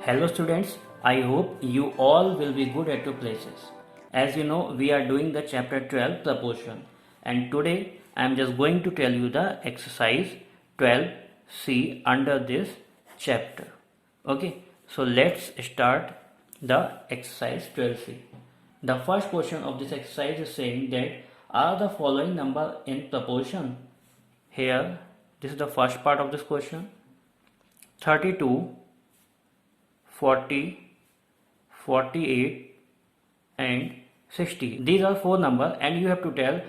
Hello students, I hope you all will be good at your places. As you know, we are doing the chapter 12 proportion, and today I am just going to tell you the exercise 12C under this chapter. Okay, so let's start the exercise 12C. The first question of this exercise is saying that are the following number in proportion? Here, this is the first part of this question. 32, 40, 48 and 60. These are four numbers and you have to tell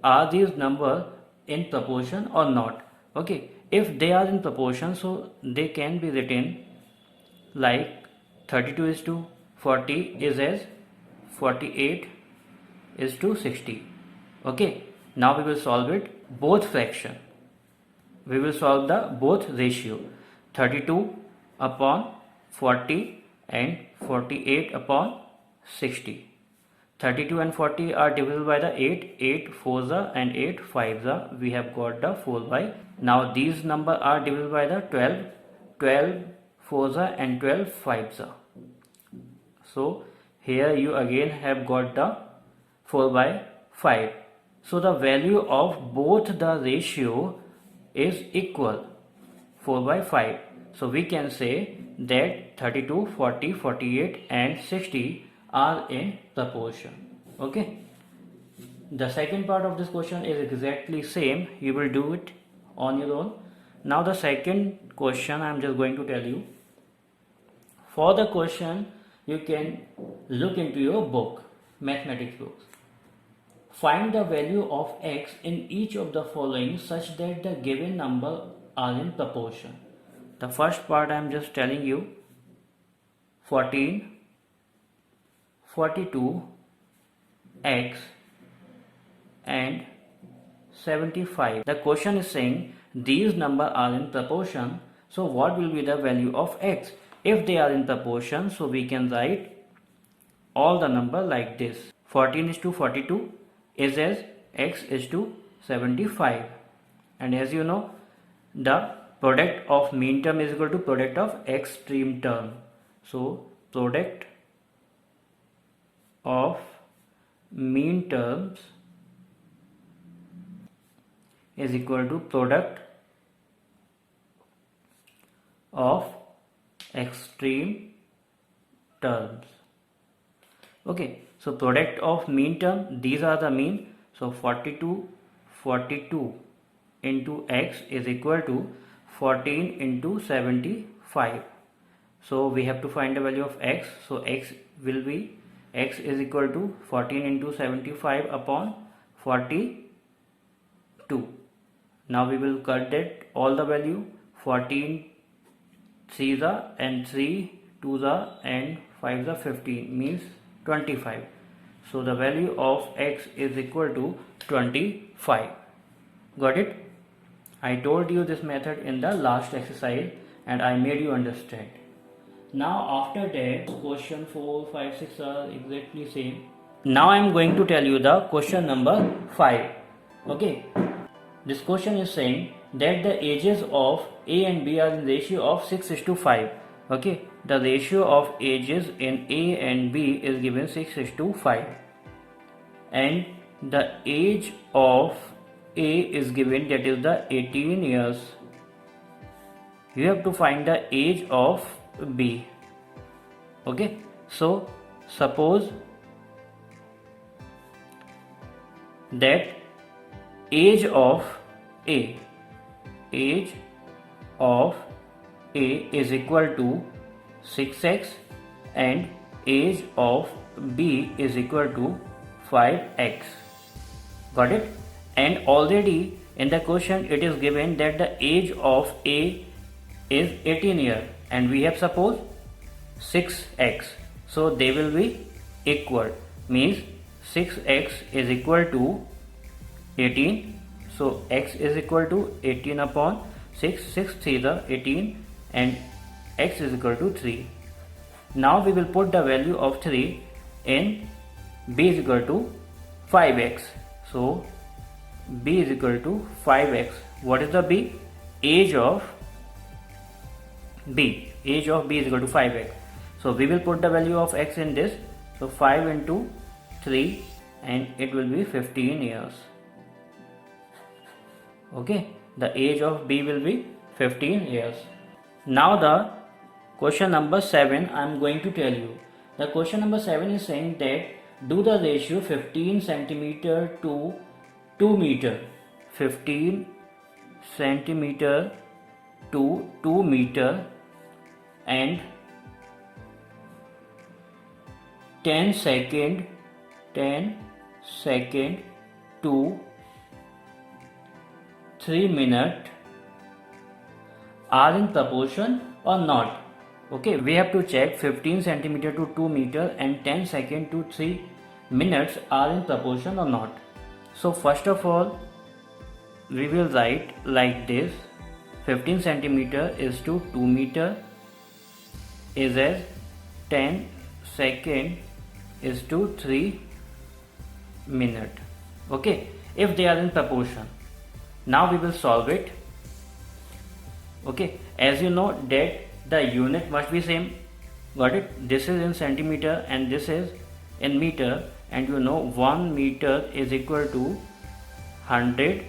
are these numbers in proportion or not. Okay, if they are in proportion, so they can be written like 32 is to 40 is as 48 is to 60. Okay, now we will solve it both fraction. We will solve the both ratio 32 upon 40 and 48 upon 60. 32 and 40 are divisible by the 8, 8 4s are and 8 5s are. We have got the 4 by. Now these numbers are divisible by the 12, 12 4s are and 12 5s are. So here you again have got the 4 by 5. So the value of both the ratio is equal 4 by 5. So we can say that 32, 40, 48 and 60 are in proportion. Okay. The second part of this question is exactly same. You will do it on your own. Now the second question I am just going to tell you. For the question you can look into your book, mathematics books. Find the value of x in each of the following such that the given number are in proportion. The first part I am just telling you 14, 42, x and 75. The question is saying these numbers are in proportion. So what will be the value of x? If they are in proportion, so we can write all the number like this. 14 is to 42 is as x is to 75. And as you know, the product of mean term is equal to product of extreme term. So product of mean terms is equal to product of extreme terms. Okay, so product of mean term, these are the mean. So 42 into x is equal to 14 into 75. So we have to find the value of x. So x will be x is equal to 14 into 75 upon 42. Now we will cut that all the value. 14 3s are and 3 2s are and 5s are 15 means 25. So the value of x is equal to 25. Got it? I told you this method in the last exercise and I made you understand. Now after that, question 4, 5, 6 are exactly same. Now I am going to tell you the question number 5. Okay. This question is saying that the ages of A and B are in ratio of 6:5. Okay. The ratio of ages in A and B is given 6:5. And the age of A is given, that is the 18 years. You have to find the age of B. Okay, so suppose that age of A is equal to 6x and age of B is equal to 5x. Got it? And already in the question it is given that the age of A is 18 years and we have supposed 6x. So they will be equal, means 6x is equal to 18. So x is equal to 18 upon 6, 6 3 is 18 and x is equal to 3. Now we will put the value of 3 in B is equal to 5x. So B is equal to 5x. What is the B? Age of B. age of b is equal to 5x. So we will put the value of x in this. So 5 into 3 and it will be 15 years. Okay, the age of b will be 15 years. Now the question number 7 I am going to tell you. The question number 7 is saying that do the ratio 15 centimeter to 2 meter. 15 centimeter to 2 meter and 10 second to 3 minute are in proportion or not. Okay, we have to check 15 centimeter to 2 meter and 10 second to 3 minutes are in proportion or not. So first of all, we will write like this: 15 centimeter is to 2 meter is as 10 second is to 3 minute. Okay, if they are in proportion. Now we will solve it. Okay, as you know that the unit must be same. Got it? This is in centimeter and this is in meter, and you know 1 meter is equal to 100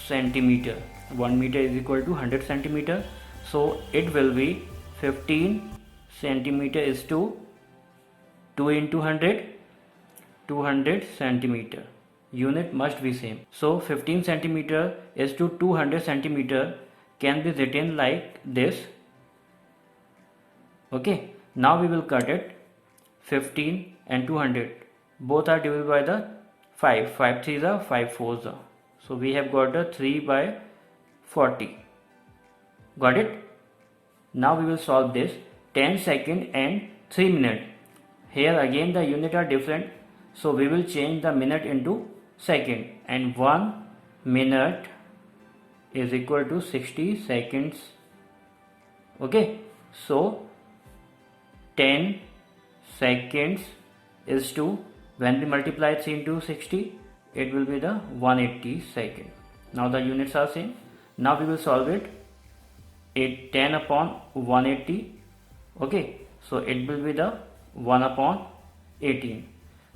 centimeter. 1 meter is equal to 100 centimeter. So it will be 15 centimeter is to 2 into 100, 200 centimeter. Unit must be same. So 15 centimeter is to 200 centimeter can be written like this. Okay, now we will cut it. 15 and 200 both are divided by the 5. 5 3s are 5 4s are. So we have got the 3 by 40. Got it? Now we will solve this. 10 second and 3 minute. Here again the unit are different. So we will change the minute into second, and 1 minute is equal to 60 seconds. Okay, so 10 seconds is to, when we multiply 3 into 60, it will be the 180 second. Now the units are same. Now we will solve it. 10 upon 180. Okay, so it will be the 1 upon 18.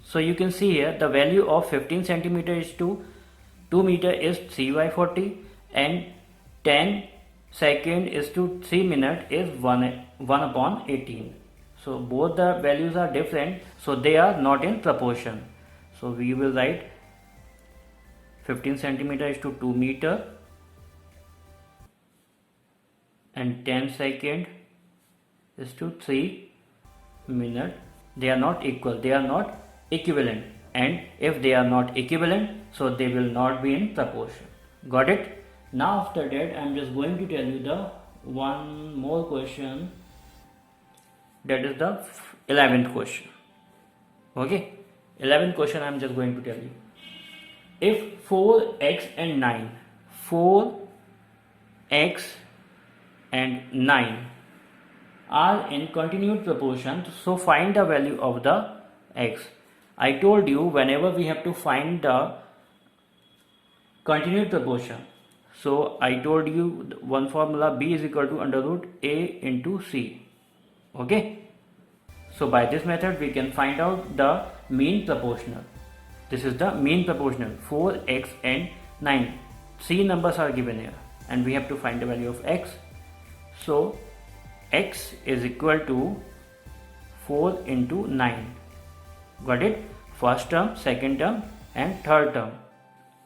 So you can see here the value of 15 centimeter is to 2 meter is 3 by 40, and 10 second is to 3 minute is 1 upon 18. So both the values are different, so they are not in proportion. So we will write 15 centimeter is to 2 meter and 10 second is to 3 minute. They are not equal, they are not equivalent, and if they are not equivalent, so they will not be in proportion. Got it? Now after that I am just going to tell you the one more question, that is the 11th question. Okay, 11th question I am just going to tell you. If 4x and 9, 4x and 9 are in continued proportion, so find the value of the x. I told you whenever we have to find the continued proportion, so I told you one formula, b is equal to under root a into c. Okay, so by this method we can find out the mean proportional. This is the mean proportional, 4x and 9. 3 numbers are given here and we have to find the value of x. So x is equal to 4 into 9. Got it? First term, second term and third term.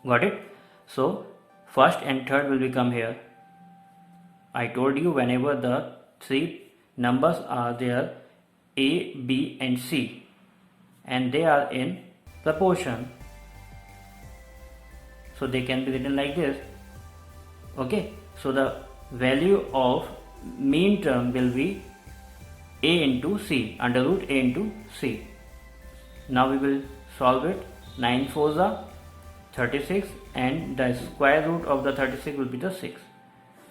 Got it? So first and third will become here. I told you whenever the 3 numbers are there, a, b and c, and they are in proportion, so they can be written like this. Okay, so the value of mean term will be a into c, under root a into c. Now we will solve it. 9 4s are 36 and the square root of the 36 will be the 6.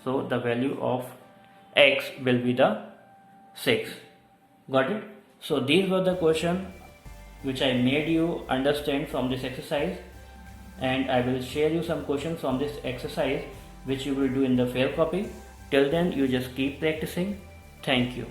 So the value of x will be the 6. Got it? So these were the questions which I made you understand from this exercise, and I will share you some questions from this exercise which you will do in the fair copy. Till then you just keep practicing Thank you.